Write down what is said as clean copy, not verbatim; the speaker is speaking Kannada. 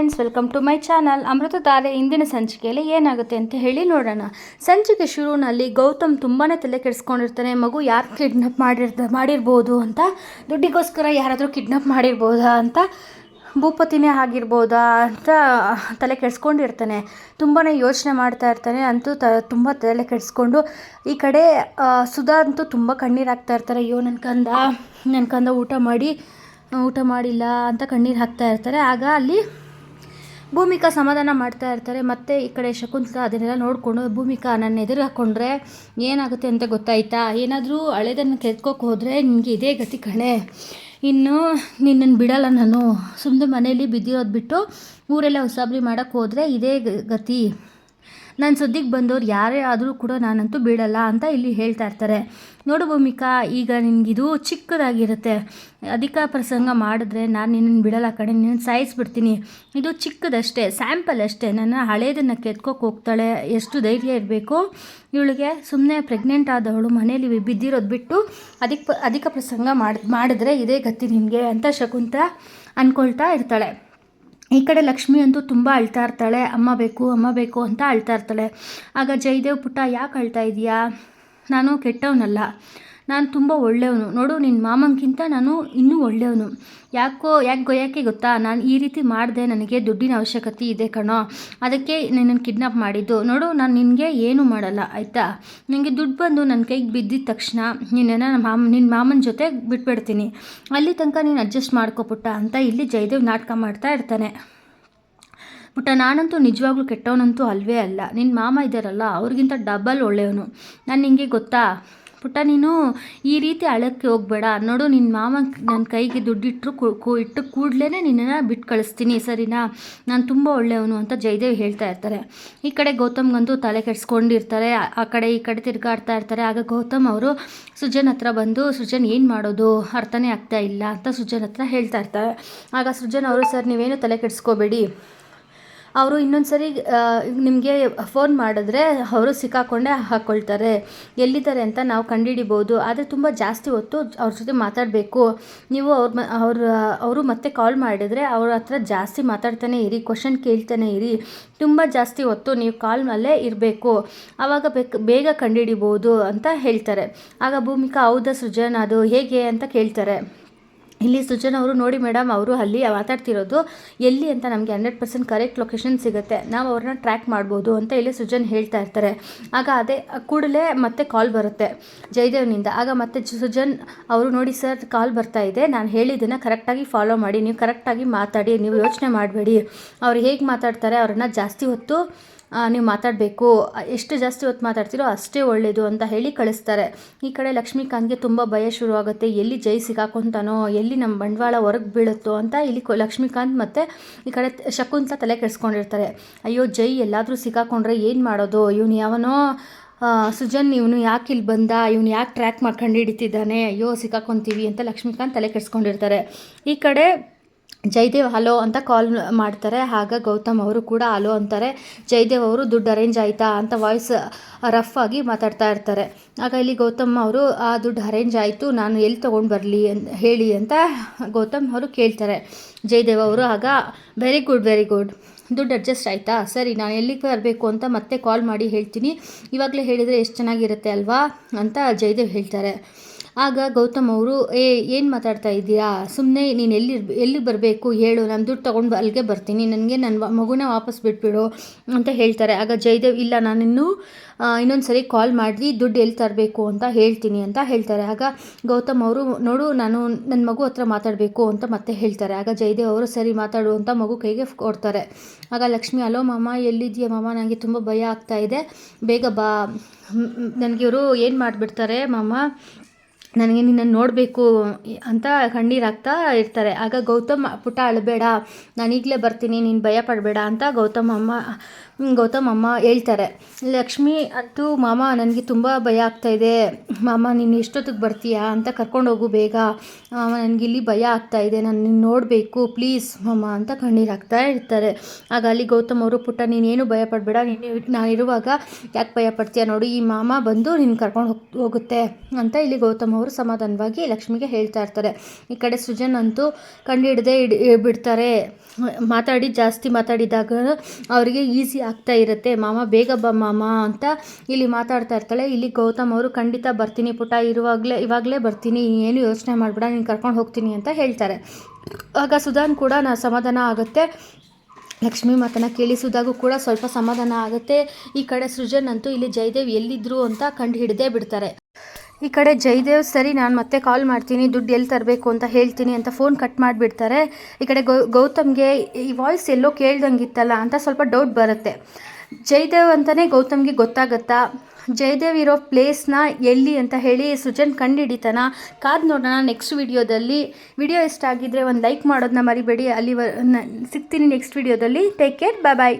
Friends, welcome to my channel. Amruthadhaare ಇಂದಿನ ಸಂಚಿಕೆಯಲ್ಲಿ ಏನಾಗುತ್ತೆ ಅಂತ ಹೇಳಿ ನೋಡೋಣ. ಸಂಚಿಕೆ ಶುರುವಿನಲ್ಲಿ ಗೌತಮ್ ತುಂಬಾ ತಲೆ ಕೆಡಿಸ್ಕೊಂಡಿರ್ತಾನೆ. ಮಗು ಯಾರು ಕಿಡ್ನಾಪ್ ಮಾಡಿರ್ಬೋದು ಅಂತ, ದುಡ್ಡಿಗೋಸ್ಕರ ಯಾರಾದರೂ ಕಿಡ್ನಾಪ್ ಮಾಡಿರ್ಬೋದಾ ಅಂತ, ಭೂಪತಿನೇ ಆಗಿರ್ಬೋದಾ ಅಂತ ತಲೆ ಕೆಡಿಸ್ಕೊಂಡಿರ್ತಾನೆ. ತುಂಬಾ ಯೋಚನೆ ಮಾಡ್ತಾ ಇರ್ತಾನೆ. ಅಂತೂ ತುಂಬ ತಲೆ ಕೆಡಿಸ್ಕೊಂಡು ಈ ಕಡೆ ಸುಧಾ ಅಂತೂ ತುಂಬ ಕಣ್ಣೀರು ಹಾಕ್ತಾ ಇರ್ತಾರೆ. ಅಯ್ಯೋ ನನ್ನ ಕಂದ ಊಟ ಮಾಡಿಲ್ಲ ಅಂತ ಕಣ್ಣೀರು ಹಾಕ್ತಾ ಇರ್ತಾರೆ. ಆಗ ಅಲ್ಲಿ ಭೂಮಿಕಾ ಸಮಾಧಾನ ಮಾಡ್ತಾ ಇರ್ತಾರೆ. ಮತ್ತು ಈ ಕಡೆ ಶಕುಂತಲಾ ಅದನ್ನೆಲ್ಲ ನೋಡಿಕೊಂಡು, ಭೂಮಿಕಾ ನನ್ನ ಎದುರು ಹಾಕ್ಕೊಂಡ್ರೆ ಏನಾಗುತ್ತೆ ಅಂತ ಗೊತ್ತಾಯ್ತಾ, ಏನಾದರೂ ಹಳೆದನ್ನು ಕೆತ್ಕೋಕೆ ಹೋದರೆ ನಿನಗೆ ಇದೇ ಗತಿ ಕಣೆ, ಇನ್ನು ನಿನ್ನನ್ನು ಬಿಡಲ್ಲ ನಾನು, ಸುಮ್ಮನೆ ಮನೇಲಿ ಬಿದ್ದಿರೋದು ಬಿಟ್ಟು ಊರೆಲ್ಲ ಉಸಾಬರಿ ಮಾಡೋಕ್ಕೆ ಹೋದರೆ ಇದೇ ಗತಿ, ನನ್ನ ಸುದ್ದಿಗೆ ಬಂದವ್ರು ಯಾರೇ ಆದರೂ ಕೂಡ ನಾನಂತೂ ಬಿಡಲ್ಲ ಅಂತ ಇಲ್ಲಿ ಹೇಳ್ತಾ ಇರ್ತಾರೆ. ನೋಡು ಭೂಮಿಕಾ, ಈಗ ನಿನಗಿದು ಚಿಕ್ಕದಾಗಿರುತ್ತೆ, ಅಧಿಕ ಪ್ರಸಂಗ ಮಾಡಿದ್ರೆ ನಾನು ನಿನ್ನನ್ನು ಬಿಡಲ್ಲ ಕಣೆ, ನಿನ್ನ ಸಾಯಿಸ್ಬಿಡ್ತೀನಿ. ಇದು ಚಿಕ್ಕದಷ್ಟೇ, ಸ್ಯಾಂಪಲ್ ಅಷ್ಟೇ. ನನ್ನ ಹಳೇದನ್ನು ಕೆತ್ಕೋಕೆ ಹೋಗ್ತಾಳೆ, ಎಷ್ಟು ಧೈರ್ಯ ಇರಬೇಕು ಇವಳಿಗೆ. ಸುಮ್ಮನೆ ಪ್ರೆಗ್ನೆಂಟ್ ಆದವಳು ಮನೇಲಿ ಬಿದ್ದಿರೋದು ಬಿಟ್ಟು ಅಧಿಕ ಪ್ರಸಂಗ ಮಾಡಿದ್ರೆ ಇದೇ ಗತಿ ನಿನಗೆ ಅಂತ ಶಕುಂತಲಾ ಅಂದ್ಕೊಳ್ತಾ ಇರ್ತಾಳೆ. ಈ ಕಡೆ ಲಕ್ಷ್ಮಿ ಅಂತೂ ತುಂಬ ಅಳ್ತಾ ಇರ್ತಾಳೆ. ಅಮ್ಮ ಬೇಕು ಅಂತ ಅಳ್ತಾ ಇರ್ತಾಳೆ. ಆಗ ಜಯದೇವ್, ಪುಟ್ಟ ಯಾಕೆ ಅಳ್ತಾ ಇದೆಯಾ, ನಾನು ಕೆಟ್ಟವನಲ್ಲ, ನಾನು ತುಂಬ ಒಳ್ಳೆಯವನು, ನೋಡು ನಿನ್ನ ಮಾಮಂಗಿಂತ ನಾನು ಇನ್ನೂ ಒಳ್ಳೆಯವನು. ಯಾಕೆ ಗೊತ್ತಾ, ನಾನು ಈ ರೀತಿ ಮಾಡಿದೆ, ನನಗೆ ದುಡ್ಡಿನ ಅವಶ್ಯಕತೆ ಇದೆ ಕಣೋ, ಅದಕ್ಕೆ ನಿನ್ನನ್ನು ಕಿಡ್ನಾಪ್ ಮಾಡಿದ್ದು. ನೋಡು, ನಾನು ನಿನಗೆ ಏನೂ ಮಾಡಲ್ಲ ಆಯಿತಾ, ನನಗೆ ದುಡ್ಡು ಬಂದು ನನ್ನ ಕೈಗೆ ಬಿದ್ದಿದ್ದ ತಕ್ಷಣ ನಿನ್ನ ಮಾಮನ ಜೊತೆ ಬಿಟ್ಬಿಡ್ತೀನಿ, ಅಲ್ಲಿ ತನಕ ನೀನು ಅಡ್ಜಸ್ಟ್ ಮಾಡ್ಕೊ ಪುಟ್ಟ ಅಂತ ಇಲ್ಲಿ ಜಯದೇವ್ ನಾಟಕ ಮಾಡ್ತಾ ಇರ್ತಾನೆ. ಪುಟ್ಟ, ನಾನಂತೂ ನಿಜವಾಗ್ಲೂ ಕೆಟ್ಟವನಂತೂ ಅಲ್ವೇ ಅಲ್ಲ, ನಿನ್ನ ಮಾಮ ಇದ್ದಾರಲ್ಲ ಅವ್ರಿಗಿಂತ ಡಬಲ್ ಒಳ್ಳೆಯವನು. ನಾನು ನಿನಗೆ ಗೊತ್ತಾ ಪುಟ್ಟ, ನೀನು ಈ ರೀತಿ ಅಳಕ್ಕೆ ಹೋಗಬೇಡ. ನೋಡು, ನಿನ್ನ ಮಾಮ ನನ್ನ ಕೈಗೆ ದುಡ್ಡಿಟ್ಟರು ಇಟ್ಟು ಕೂಡಲೇ ನಿನ್ನನ್ನು ಬಿಟ್ಟು ಕಳಿಸ್ತೀನಿ, ಸರಿನಾ, ನಾನು ತುಂಬ ಒಳ್ಳೆಯವನು ಅಂತ ಜಯದೇವ್ ಹೇಳ್ತಾ ಇರ್ತಾರೆ. ಈ ಕಡೆ ಗೌತಮ್ಗಂತೂ ತಲೆ ಕೆಡಿಸ್ಕೊಂಡಿರ್ತಾರೆ. ಆ ಕಡೆ ಈ ಕಡೆ ತಿರುಗಾಡ್ತಾ ಇರ್ತಾರೆ. ಆಗ ಗೌತಮ್ ಅವರು ಸೃಜನ್ ಹತ್ರ ಬಂದು, ಸೃಜನ್ ಏನು ಮಾಡೋದು ಅರ್ಥನೇ ಆಗ್ತಾ ಇಲ್ಲ ಅಂತ ಸೃಜನ್ ಹತ್ರ ಹೇಳ್ತಾ ಇರ್ತಾರೆ. ಆಗ ಸೃಜನ್ ಅವರು, ಸರ್ ನೀವೇನು ತಲೆ ಕೆಡಿಸ್ಕೋಬೇಡಿ, ಅವರು ಇನ್ನೊಂದು ಸರಿ ನಿಮಗೆ ಫೋನ್ ಮಾಡಿದ್ರೆ ಅವರು ಸಿಕ್ಕಾಕೊಂಡೇ ಹಾಕ್ಕೊಳ್ತಾರೆ, ಎಲ್ಲಿದ್ದಾರೆ ಅಂತ ನಾವು ಕಂಡುಹಿಡಿಬೋದು, ಆದರೆ ತುಂಬ ಜಾಸ್ತಿ ಹೊತ್ತು ಅವ್ರ ಜೊತೆ ಮಾತಾಡಬೇಕು ನೀವು. ಅವರು ಮತ್ತೆ ಕಾಲ್ ಮಾಡಿದರೆ ಅವ್ರ ಹತ್ರ ಜಾಸ್ತಿ ಮಾತಾಡ್ತಾನೆ ಇರಿ, ಕ್ವಶನ್ ಕೇಳ್ತಾನೆ ಇರಿ, ತುಂಬ ಜಾಸ್ತಿ ಹೊತ್ತು ನೀವು ಕಾಲ್ನಲ್ಲೇ ಇರಬೇಕು, ಆವಾಗ ಬೇಗ ಕಂಡುಹಿಡಿಬೋದು ಅಂತ ಹೇಳ್ತಾರೆ. ಆಗ ಭೂಮಿಕಾ, ಹೌದಾ ಸೃಜನ್, ಅದು ಹೇಗೆ ಅಂತ ಕೇಳ್ತಾರೆ. ಇಲ್ಲಿ ಸೃಜನ್ ಅವರು, ನೋಡಿ ಮೇಡಮ್, ಅವರು ಅಲ್ಲಿ ಮಾತಾಡ್ತಿರೋದು ಎಲ್ಲಿ ಅಂತ ನಮಗೆ 100% ಕರೆಕ್ಟ್ ಲೊಕೇಶನ್ ಸಿಗುತ್ತೆ, ನಾವು ಅವ್ರನ್ನ ಟ್ರ್ಯಾಕ್ ಮಾಡ್ಬೋದು ಅಂತ ಇಲ್ಲಿ ಸೃಜನ್ ಹೇಳ್ತಾ ಇರ್ತಾರೆ. ಆಗ ಅದೇ ಕೂಡಲೇ ಮತ್ತೆ ಕಾಲ್ ಬರುತ್ತೆ ಜಯದೇವ್ನಿಂದ. ಆಗ ಮತ್ತೆ ಸೃಜನ್ ಅವರು, ನೋಡಿ ಸರ್, ಕಾಲ್ ಬರ್ತಾ ಇದೆ, ನಾನು ಹೇಳಿದ್ದನ್ನು ಕರೆಕ್ಟಾಗಿ ಫಾಲೋ ಮಾಡಿ, ನೀವು ಕರೆಕ್ಟಾಗಿ ಮಾತಾಡಿ, ನೀವು ಯೋಚನೆ ಮಾಡಬೇಡಿ, ಅವ್ರು ಹೇಗೆ ಮಾತಾಡ್ತಾರೆ ಅವ್ರನ್ನ ಜಾಸ್ತಿ ಹೊತ್ತು ನೀವು ಮಾತಾಡಬೇಕು, ಎಷ್ಟು ಜಾಸ್ತಿ ಹೊತ್ತು ಮಾತಾಡ್ತೀರೋ ಅಷ್ಟೇ ಒಳ್ಳೆಯದು ಅಂತ ಹೇಳಿ ಕಳಿಸ್ತಾರೆ. ಈ ಕಡೆ ಲಕ್ಷ್ಮೀಕಾಂತ್ಗೆ ತುಂಬ ಭಯ ಶುರುವಾಗುತ್ತೆ. ಎಲ್ಲಿ ಜೈ ಸಿಕ್ಕಾಕೊಂತಾನೋ, ಎಲ್ಲಿ ನಮ್ಮ ಬಂಡವಾಳ ಹೊರಗೆ ಬೀಳುತ್ತೋ ಅಂತ ಇಲ್ಲಿ ಲಕ್ಷ್ಮೀಕಾಂತ್ ಮತ್ತು ಈ ಕಡೆ ಶಕುಂತಲಾ ತಲೆ ಕೆಡಿಸ್ಕೊಂಡಿರ್ತಾರೆ. ಅಯ್ಯೋ, ಜೈ ಎಲ್ಲಾದರೂ ಸಿಕ್ಕಾಕೊಂಡ್ರೆ ಏನು ಮಾಡೋದು, ಇವನು ಯಾವನೋ ಸೃಜನ್, ಇವನು ಯಾಕೆ ಇಲ್ಲಿ ಬಂದ, ಇವನು ಯಾಕೆ ಟ್ರ್ಯಾಕ್ ಮಾಡ್ಕೊಂಡು ಹಿಡಿತಿದ್ದಾನೆ, ಅಯ್ಯೋ ಸಿಕ್ಕಾಕೊಂತೀವಿ ಅಂತ ಲಕ್ಷ್ಮೀಕಾಂತ್ ತಲೆ ಕೆಡಿಸ್ಕೊಂಡಿರ್ತಾರೆ. ಈ ಕಡೆ ಜಯದೇವ್ ಹಲೋ ಅಂತ ಕಾಲ್ ಮಾಡ್ತಾರೆ. ಆಗ ಗೌತಮ್ ಅವರು ಕೂಡ ಹಲೋ ಅಂತಾರೆ. ಜಯದೇವ್ ಅವರು, ದುಡ್ಡು ಅರೇಂಜ್ ಆಯಿತಾ ಅಂತ ವಾಯ್ಸ್ ರಫ್ ಆಗಿ ಮಾತಾಡ್ತಾ ಇರ್ತಾರೆ. ಆಗ ಇಲ್ಲಿ ಗೌತಮ್ ಅವರು, ಆ ದುಡ್ಡು ಅರೇಂಜ್ ಆಯಿತು, ನಾನು ಎಲ್ಲಿ ತೊಗೊಂಡು ಬರಲಿ ಹೇಳಿ ಅಂತ ಗೌತಮ್ ಅವರು ಕೇಳ್ತಾರೆ. ಜಯದೇವ್ ಅವರು ಆಗ ವೆರಿ ಗುಡ್, ದುಡ್ಡು ಅಡ್ಜಸ್ಟ್ ಆಯಿತಾ, ಸರಿ, ನಾನು ಎಲ್ಲಿಗೆ ಬರಬೇಕು ಅಂತ ಮತ್ತೆ ಕಾಲ್ ಮಾಡಿ ಹೇಳ್ತೀನಿ, ಇವಾಗಲೇ ಹೇಳಿದರೆ ಎಷ್ಟು ಚೆನ್ನಾಗಿರುತ್ತೆ ಅಲ್ವಾ ಅಂತ ಜಯದೇವ್ ಹೇಳ್ತಾರೆ. ಆಗ ಗೌತಮ್ ಅವರು, ಏನು ಮಾತಾಡ್ತಾ ಇದ್ದೀರಾ, ಸುಮ್ಮನೆ ನೀನು ಎಲ್ಲಿ ಬರಬೇಕು ಹೇಳು, ನಾನು ದುಡ್ಡು ತೊಗೊಂಡು ಅಲ್ಲಿಗೆ ಬರ್ತೀನಿ, ನನಗೆ ನನ್ನ ಮಗುನ ವಾಪಸ್ ಬಿಟ್ಬಿಡು ಅಂತ ಹೇಳ್ತಾರೆ. ಆಗ ಜಯದೇವ್, ಇಲ್ಲ, ನಾನಿನ್ನೂ ಇನ್ನೊಂದು ಸರಿ ಕಾಲ್ ಮಾಡಿ ದುಡ್ಡು ಎಲ್ಲಿ ತರಬೇಕು ಅಂತ ಹೇಳ್ತೀನಿ ಅಂತ ಹೇಳ್ತಾರೆ. ಆಗ ಗೌತಮ್ ಅವರು, ನೋಡು, ನಾನು ನನ್ನ ಮಗು ಹತ್ರ ಮಾತಾಡಬೇಕು ಅಂತ ಮತ್ತೆ ಹೇಳ್ತಾರೆ. ಆಗ ಜಯದೇವ್ ಅವರು, ಸರಿ ಮಾತಾಡು ಅಂತ ಮಗು ಕೈಗೆ ಕೊಡ್ತಾರೆ. ಆಗ ಲಕ್ಷ್ಮಿ, ಹಲೋ ಮಾಮ, ಎಲ್ಲಿದೆಯಾ ಮಾಮ, ನನಗೆ ತುಂಬ ಭಯ ಆಗ್ತಾ ಇದೆ, ಬೇಗ ಬಾ, ನನಗೆ ಇವರು ಏನು ಮಾಡಿಬಿಡ್ತಾರೆ ಮಾಮ, ನನಗೆ ನಿನ್ನನ್ನು ನೋಡಬೇಕು ಅಂತ ಕಣ್ಣೀರಾಗ್ತಾ ಇರ್ತಾರೆ. ಆಗ ಗೌತಮ್, ಪುಟ್ಟ ಅಳಬೇಡ, ನಾನೀಗಲೇ ಬರ್ತೀನಿ, ನೀನು ಭಯ ಪಡಬೇಡ ಅಂತ ಗೌತಮ್ ಅಮ್ಮ ಹೇಳ್ತಾರೆ. ಲಕ್ಷ್ಮಿ ಅಂತೂ, ಮಾಮ ನನಗೆ ತುಂಬ ಭಯ ಆಗ್ತಾಯಿದೆ ಮಾಮ, ನೀನು ಎಷ್ಟೊತ್ತಿಗೆ ಬರ್ತೀಯಾ ಅಂತ ಕರ್ಕೊಂಡೋಗು ಬೇಗ, ನನಗಿಲ್ಲಿ ಭಯ ಆಗ್ತಾಯಿದೆ, ನಾನು ನಿನ್ನ ನೋಡಬೇಕು ಪ್ಲೀಸ್ ಮಾಮ ಅಂತ ಕಣ್ಣೀರಾಗ್ತಾ ಇರ್ತಾರೆ. ಆಗ ಅಲ್ಲಿ ಗೌತಮ್ ಅವರು, ಪುಟ್ಟ ನೀನೇನು ಭಯ ಪಡಬೇಡ, ನಾನಿರುವಾಗ ಯಾಕೆ ಭಯ ಪಡ್ತೀಯ, ನೋಡಿ ಈ ಮಾಮ ಬಂದು ನಿನ್ನ ಕರ್ಕೊಂಡು ಹೋಗುತ್ತೆ ಅಂತ ಇಲ್ಲಿ ಗೌತಮ್ ಅವರು ಸಮಾಧಾನವಾಗಿ ಲಕ್ಷ್ಮಿಗೆ ಹೇಳ್ತಾ ಇರ್ತಾರೆ. ಈ ಕಡೆ ಸೃಜನ್ ಅಂತೂ ಕಂಡು ಹಿಡದೆ ಬಿಡ್ತಾರೆ. ಮಾತಾಡಿ ಜಾಸ್ತಿ ಮಾತಾಡಿದಾಗ ಅವರಿಗೆ ಈಸಿ ಆಗ್ತಾ ಇರುತ್ತೆ. ಮಾಮ ಬೇಗ ಬಾ ಮಾಮ ಅಂತ ಇಲ್ಲಿ ಮಾತಾಡ್ತಾ ಇರ್ತಾಳೆ. ಇಲ್ಲಿ ಗೌತಮ್ ಅವರು ಖಂಡಿತ ಬರ್ತೀನಿ ಪುಟ, ಇವಾಗಲೇ ಬರ್ತೀನಿ, ಏನು ಯೋಚನೆ ಮಾಡಬೇಡ, ನೀನು ಕರ್ಕೊಂಡು ಹೋಗ್ತೀನಿ ಅಂತ ಹೇಳ್ತಾರೆ. ಆಗ ಸುಧಾನ್ ಕೂಡ ಸಮಾಧಾನ ಆಗುತ್ತೆ. ಲಕ್ಷ್ಮಿ ಮಾತನ್ನು ಕೇಳಿ ಸುಧಾಗೂ ಕೂಡ ಸ್ವಲ್ಪ ಸಮಾಧಾನ ಆಗುತ್ತೆ. ಈ ಕಡೆ ಸೃಜನ್ ಅಂತೂ ಇಲ್ಲಿ ಜಯದೇವ್ ಎಲ್ಲಿದ್ರು ಅಂತ ಕಂಡು ಹಿಡದೇ ಬಿಡ್ತಾರೆ. ಈ ಕಡೆ ಜಯದೇವ್ ಸರಿ ನಾನು ಮತ್ತೆ ಕಾಲ್ ಮಾಡ್ತೀನಿ, ದುಡ್ಡು ಎಲ್ಲಿ ತರಬೇಕು ಅಂತ ಹೇಳ್ತೀನಿ ಅಂತ ಫೋನ್ ಕಟ್ ಮಾಡಿಬಿಡ್ತಾರೆ. ಈ ಕಡೆ ಗೌತಮ್ಗೆ ಈ ವಾಯ್ಸ್ ಎಲ್ಲೋ ಕೇಳ್ದಂಗಿತ್ತಲ್ಲ ಅಂತ ಸ್ವಲ್ಪ ಡೌಟ್ ಬರುತ್ತೆ. ಜಯದೇವ್ ಅಂತಲೇ ಗೌತಮ್ಗೆ ಗೊತ್ತಾಗತ್ತಾ, ಜಯದೇವ್ ಇರೋ ಪ್ಲೇಸ್ನ ಎಲ್ಲಿ ಅಂತ ಹೇಳಿ ಸೃಜನ್ ಕಂಡುಹಿಡಿತಾನ, ಕಾದು ನೋಡೋಣ ನೆಕ್ಸ್ಟ್ ವಿಡಿಯೋದಲ್ಲಿ. ವಿಡಿಯೋ ಇಷ್ಟ ಆಗಿದ್ದರೆ ಒಂದು ಲೈಕ್ ಮಾಡೋದನ್ನ ಮರಿಬೇಡಿ. ಸಿಗ್ತೀನಿ ನೆಕ್ಸ್ಟ್ ವಿಡಿಯೋದಲ್ಲಿ. ಟೇಕ್ ಕೇರ್, ಬಾಯ್ ಬಾಯ್.